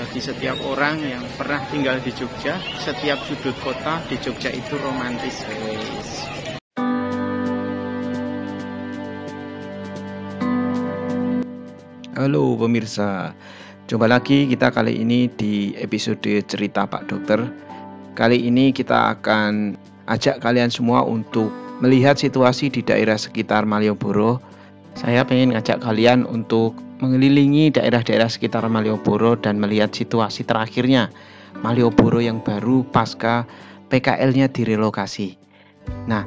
Bagi setiap orang yang pernah tinggal di Jogja, setiap sudut kota di Jogja itu romantis, guys. Halo pemirsa, jumpa lagi kita kali ini di episode cerita Pak Dokter. Kali ini kita akan ajak kalian semua untuk melihat situasi di daerah sekitar Malioboro. Saya pengen ngajak kalian untuk mengelilingi daerah-daerah sekitar Malioboro dan melihat situasi terakhirnya Malioboro yang baru pasca PKL-nya direlokasi. Nah,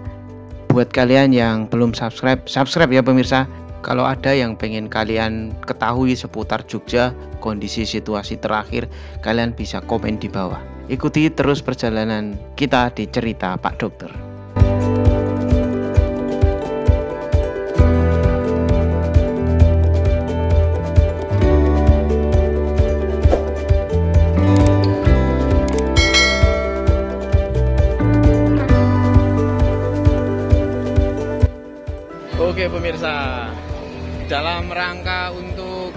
buat kalian yang belum subscribe ya pemirsa. Kalau ada yang pengen kalian ketahui seputar Jogja, kondisi situasi terakhir, kalian bisa komen di bawah. Ikuti terus perjalanan kita di cerita Pak Dokter. Oke pemirsa, dalam rangka untuk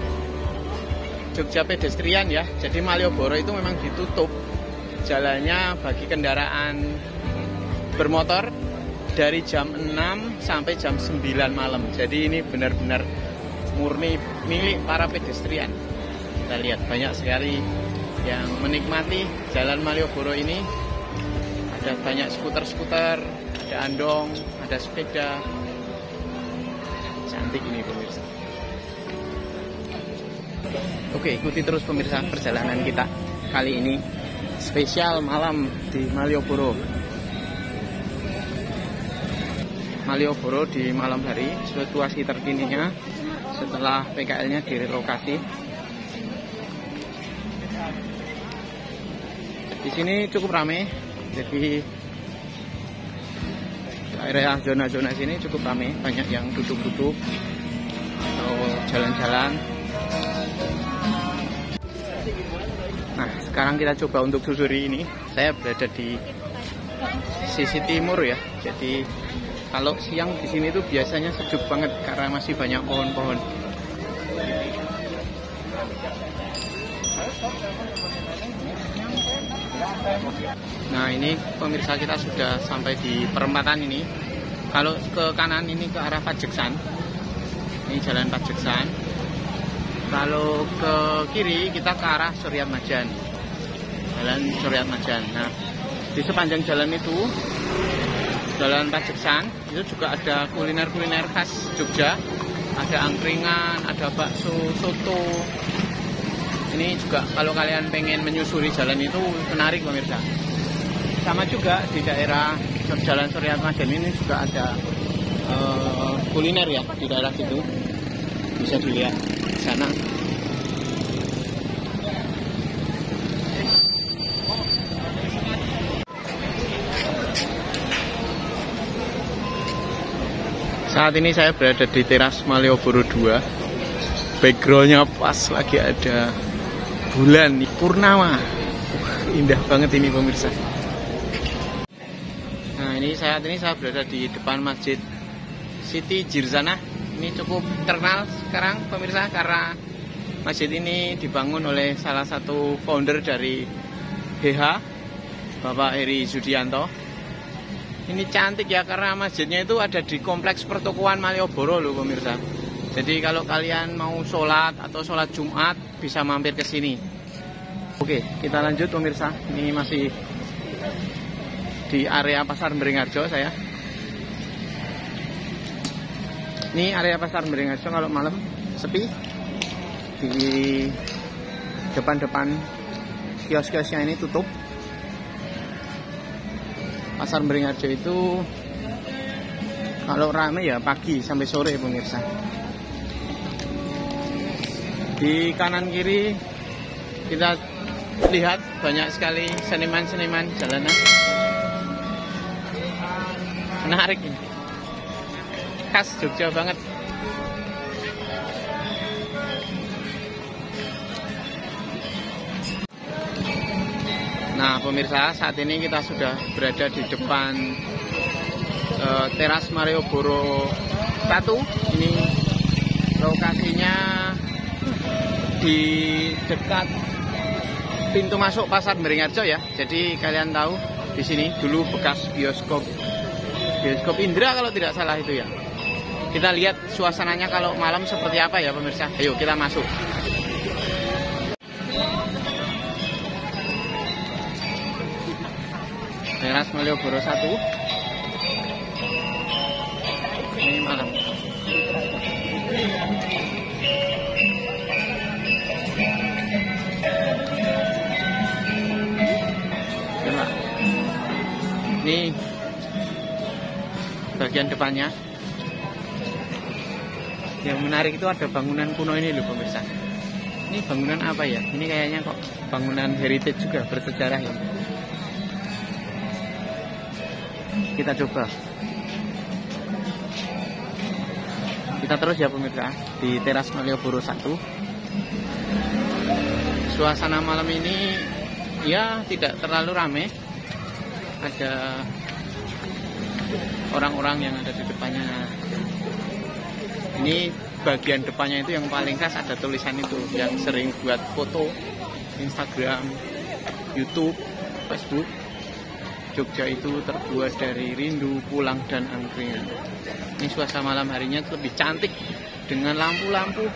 Jogja pedestrian ya, jadi Malioboro itu memang ditutup jalannya bagi kendaraan bermotor dari jam 6 sampai jam 9 malam. Jadi ini benar-benar murni milik para pedestrian. Kita lihat banyak sekali yang menikmati jalan Malioboro ini. Ada banyak skuter-skuter, ada andong, ada sepeda. Cantik ini pemirsa. Oke, ikuti terus pemirsa perjalanan kita kali ini spesial malam di Malioboro. Malioboro di malam hari, situasi terkininya setelah PKL-nya direlokasi. Di sini cukup ramai, jadi area zona-zona sini cukup ramai, banyak yang duduk-duduk atau jalan-jalan. Nah, sekarang kita coba untuk susuri ini. Saya berada di sisi timur ya. Jadi kalau siang di sini tuh biasanya sejuk banget karena masih banyak pohon-pohon. Nah, ini pemirsa kita sudah sampai di perempatan ini. Kalau ke kanan ini ke arah Pajeksan. Ini jalan Pajeksan. Kalau ke kiri kita ke arah Suryatmajan. Jalan Suryatmajan. Nah, di sepanjang jalan itu, jalan Pajeksan, itu juga ada kuliner-kuliner khas Jogja. Ada angkringan, ada bakso, soto. Ini juga kalau kalian pengen menyusuri jalan itu menarik pemirsa. Sama juga di daerah Jalan Suryatmajan ini juga ada kuliner ya di daerah situ. Bisa dilihat di sana. Saat ini saya berada di teras Malioboro 2. Backgroundnya pas lagi ada bulan purnama. Indah banget ini pemirsa. Nah, ini saat ini saya berada di depan Masjid Siti Jirzanah. Ini cukup terkenal sekarang pemirsa karena masjid ini dibangun oleh salah satu founder dari HH, Bapak Heri Sudianto. Ini cantik ya karena masjidnya itu ada di kompleks pertokoan Malioboro loh pemirsa. Jadi kalau kalian mau sholat atau sholat Jumat bisa mampir ke sini. Oke, kita lanjut pemirsa. Ini masih di area Pasar Beringharjo saya. Ini area Pasar Beringharjo kalau malam sepi. Di depan-depan kios-kiosnya ini tutup. Pasar Beringharjo itu kalau ramai ya pagi sampai sore pemirsa. Di kanan kiri kita lihat banyak sekali seniman-seniman jalanan. Menarik ini. Khas Jogja banget. Nah pemirsa, saat ini kita sudah berada di depan teras Malioboro 1. Ini lokasinya di dekat pintu masuk Pasar Beringharjo ya. Jadi kalian tahu di sini dulu bekas bioskop Indra kalau tidak salah itu ya. Kita lihat suasananya kalau malam seperti apa ya pemirsa. Ayo kita masuk. Teras Malioboro 1. Ini malam. Ini bagian depannya. Yang menarik itu ada bangunan kuno ini loh pemirsa. Ini bangunan apa ya? Ini kayaknya kok bangunan heritage juga, bersejarah ya. Kita coba. Kita terus ya pemirsa di Teras Malioboro 1. Suasana malam ini ya tidak terlalu ramai. Ada orang-orang yang ada di depannya. Ini bagian depannya itu yang paling khas, ada tulisan itu yang sering buat foto Instagram, YouTube, Facebook. Jogja itu terbuat dari rindu, pulang, dan angkringan. Ini suasana malam harinya lebih cantik dengan lampu-lampu.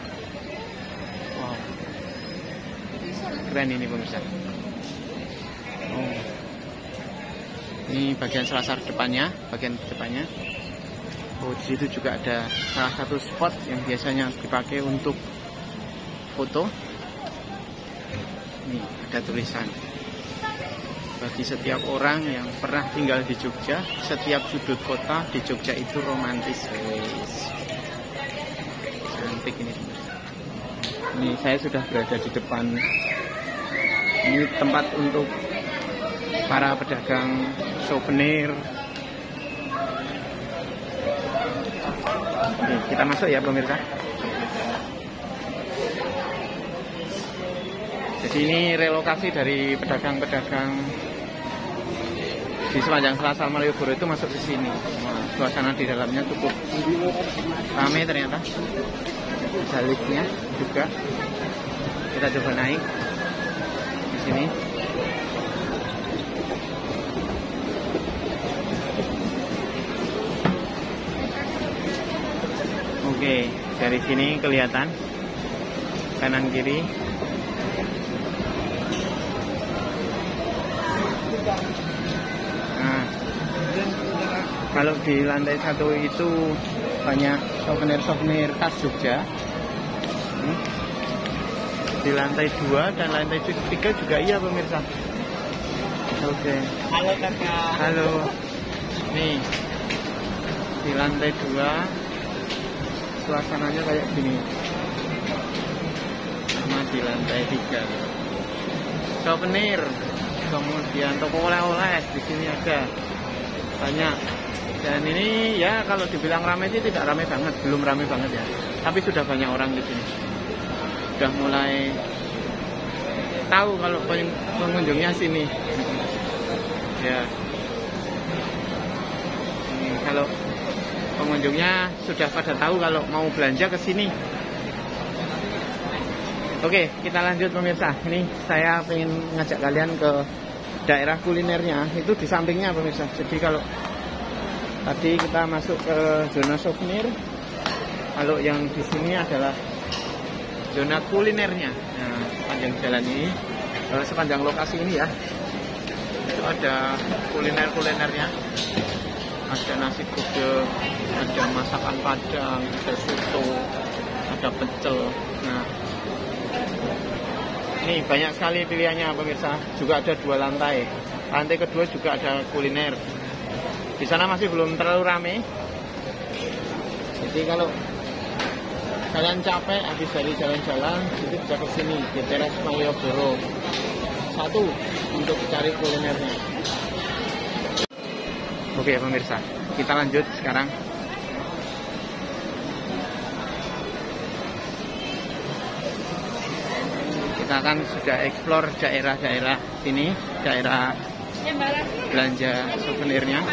Wow, keren ini pemirsa. Oh. Ini bagian selasar depannya, bagian depannya. Oh, di situ juga ada salah satu spot yang biasanya dipakai untuk foto. Ini ada tulisan. Bagi setiap orang yang pernah tinggal di Jogja, setiap sudut kota di Jogja itu romantis. Cantik ini. Ini saya sudah berada di depan. Ini tempat untuk para pedagang souvenir. Oke, kita masuk ya pemirsa. Jadi ini relokasi dari pedagang-pedagang di sepanjang Selasar Malioboro itu masuk ke sini. Nah, suasana di dalamnya cukup ramai ternyata. Ada liftnya juga. Kita coba naik di sini. Oke, dari sini kelihatan kanan kiri. Nah, kalau di lantai 1 itu banyak souvenir-souvenir khas Jogja. Di lantai 2 dan lantai 3 juga iya pemirsa. Oke. Halo kakak. Halo. Nih, di lantai 2 suasananya kayak gini. Sama di lantai 3. Souvenir, kemudian toko oleh-oleh di sini ada banyak. Dan ini ya kalau dibilang ramai sih tidak ramai banget, belum ramai banget ya. Tapi sudah banyak orang di sini. Sudah mulai tahu kalau pengunjungnya sini. Ya. Ini kalau pengunjungnya sudah pada tahu kalau mau belanja ke sini. Oke, kita lanjut pemirsa. Ini saya ingin ngajak kalian ke daerah kulinernya. Itu di sampingnya pemirsa. Jadi kalau tadi kita masuk ke zona souvenir, kalau yang di sini adalah zona kulinernya. Nah, sepanjang jalan ini, sepanjang lokasi ini ya, itu ada kuliner-kulinernya. Ada nasi gudeg, ada masakan Padang, ada soto, ada pecel. Nah, ini banyak sekali pilihannya pemirsa. Juga ada 2 lantai. Lantai kedua juga ada kuliner. Di sana masih belum terlalu ramai. Jadi kalau kalian capek habis dari jalan-jalan, itu bisa ke sini di Teras Malioboro 1 untuk cari kulinernya. Oke pemirsa, kita lanjut sekarang. Kita akan sudah explore daerah-daerah sini, daerah belanja souvenirnya.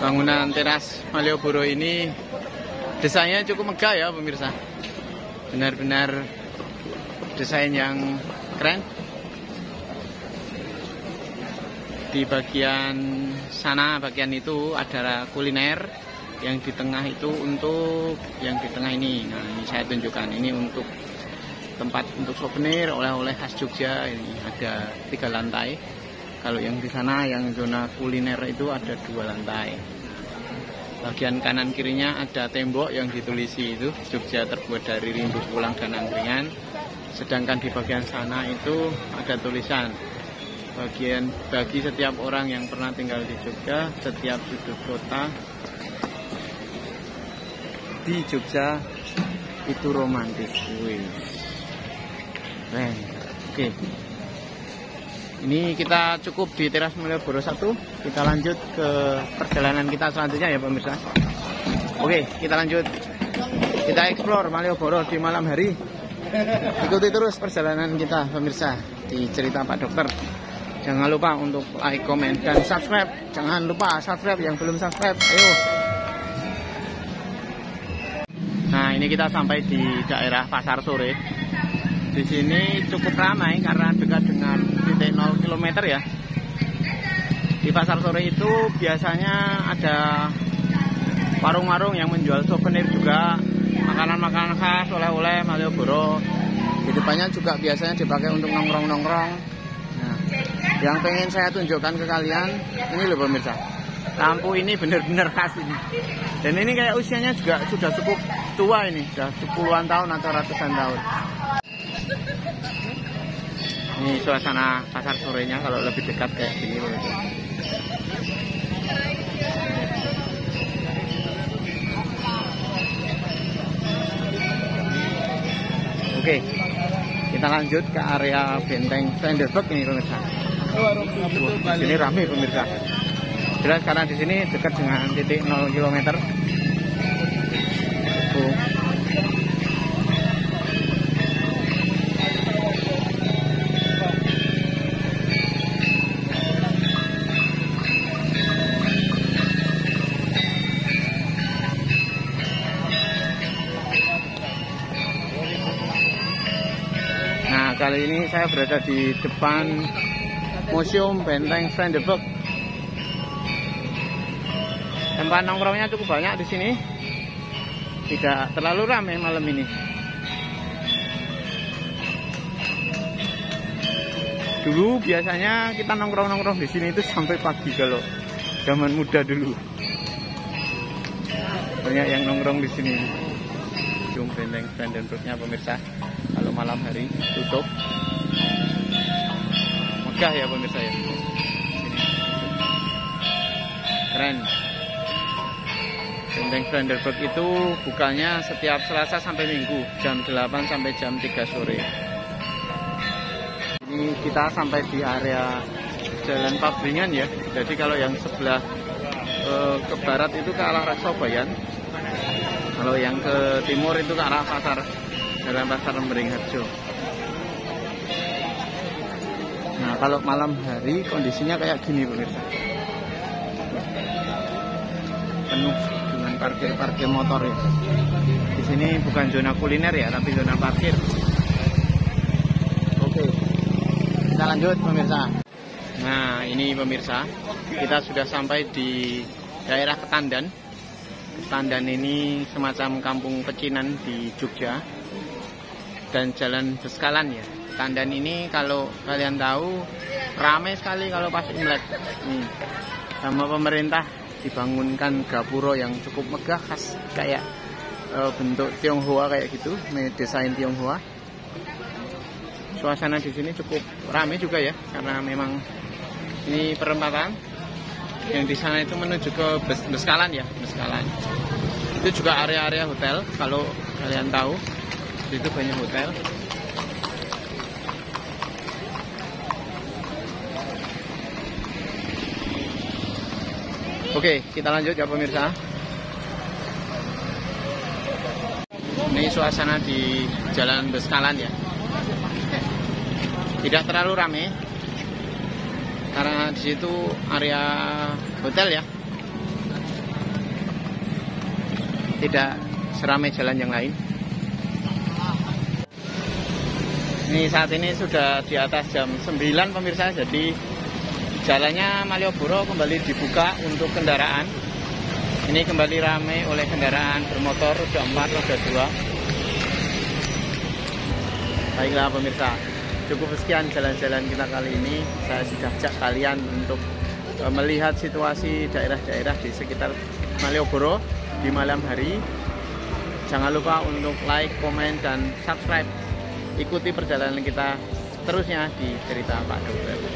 Bangunan teras Malioboro ini desainnya cukup megah ya pemirsa. Benar-benar desain yang keren. Di bagian sana, bagian itu ada kuliner. Yang di tengah itu untuk yang di tengah ini. Nah, ini saya tunjukkan. Ini untuk tempat untuk souvenir, oleh-oleh khas Jogja. Ini ada 3 lantai. Kalau yang di sana, yang zona kuliner itu ada 2 lantai. Bagian kanan kirinya ada tembok yang ditulisi itu Jogja terbuat dari rindu pulang dan angkringan. Sedangkan di bagian sana itu ada tulisan bagi setiap orang yang pernah tinggal di Jogja, setiap sudut kota di Jogja itu romantis. Keren. Oke. Ini kita cukup di teras Malioboro 1. Kita lanjut ke perjalanan kita selanjutnya ya pemirsa. Oke, kita lanjut. Kita explore Malioboro di malam hari. Ikuti terus perjalanan kita pemirsa di cerita Pak Dokter. Jangan lupa untuk like, komen, dan subscribe. Jangan lupa subscribe yang belum subscribe. Ayo. Nah, ini kita sampai di daerah Pasar Sore. Di sini cukup ramai karena dekat dengan titik 0 km ya. Di Pasar Sore itu biasanya ada warung-warung yang menjual souvenir juga, makanan-makanan khas, oleh-oleh Malioboro. Di depannya juga biasanya dipakai untuk nongkrong-nongkrong. Nah, yang pengen saya tunjukkan ke kalian, ini loh pemirsa. Lampu ini benar-benar khas ini. Dan ini kayak usianya juga sudah cukup tua ini, sudah 10-an tahun atau ratusan tahun. Ini suasana pasar sorenya kalau lebih dekat kayak gini. Oke, kita lanjut ke area benteng Vanderburg ini pemirsa. Di sini ramai pemirsa. Jelas karena di sini dekat dengan titik 0 km. Kali ini saya berada di depan Museum Benteng Vanderburg. Tempat nongkrongnya cukup banyak di sini. Tidak terlalu ramai malam ini. Dulu biasanya kita nongkrong-nongkrong di sini itu sampai pagi kalau zaman muda dulu. Banyak yang nongkrong di sini. Museum Benteng Vanderburgnya pemirsa. Kalau malam hari tutup. Megah ya pemirsa ya. Keren. Benteng Vanderburg itu bukanya setiap Selasa sampai Minggu jam 8 sampai jam 3 sore. Ini kita sampai di area Jalan Pabringan ya. Jadi kalau yang sebelah ke barat itu ke arah Reksobayan. Kalau yang ke timur itu ke arah Jalan Pasar Beringharjo. Nah, kalau malam hari kondisinya kayak gini pemirsa. Penuh dengan parkir motor ya. Di sini bukan zona kuliner ya, tapi zona parkir. Oke. Kita lanjut pemirsa. Nah, ini pemirsa, kita sudah sampai di daerah Ketandan. Ketandan ini semacam kampung pecinan di Jogja. Dan Jalan Beskalan ya. Ketandan ini kalau kalian tahu ramai sekali kalau pas Imlek. Sama pemerintah dibangunkan gapuro yang cukup megah khas kayak bentuk Tionghoa kayak gitu, desain Tionghoa. Suasana di sini cukup ramai juga ya karena memang ini perempatan. Yang di sana itu menuju ke Beskalan ya, Beskalan. Itu juga area-area hotel kalau kalian tahu. Itu banyak hotel. Oke, kita lanjut ya pemirsa. Ini suasana di Jalan Beskalan ya. Tidak terlalu ramai karena di situ area hotel ya. tidak seramai jalan yang lain. Ini saat ini sudah di atas jam 9 pemirsa, jadi jalannya Malioboro kembali dibuka untuk kendaraan. Ini kembali ramai oleh kendaraan bermotor roda 4, roda 2. Baiklah pemirsa, cukup sekian jalan-jalan kita kali ini. Saya sudah ajak kalian untuk melihat situasi daerah-daerah di sekitar Malioboro di malam hari. Jangan lupa untuk like, komen, dan subscribe. Ikuti perjalanan kita terusnya di Cerita Pak Dokter.